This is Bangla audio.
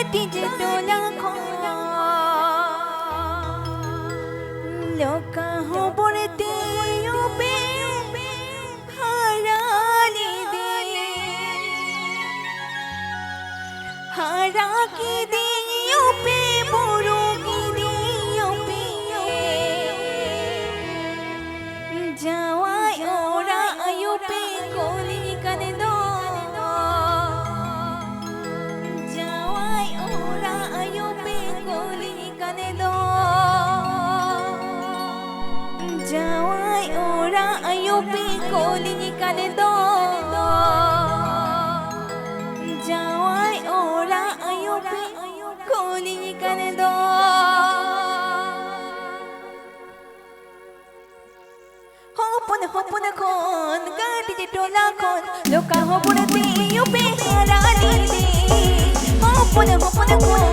কাটি যে টোলা লোকা হবরতে ওবে হারালি দে হারা কি দে ওবে বড় কি দে ওবে যাওয়াই ওরা আয়োপে কোলি কানে দো যাওয়াই ওরা আয়োপে কোলি কানে দো যাওয়াই ওরা আয়োপে কোলি কানে দো যাওয়াই ওরা আয়োপে কোলি কানে দো হপন খন কাটি যে টোলা খন লোকা হবরতে ওবে হারালি দে হপন খন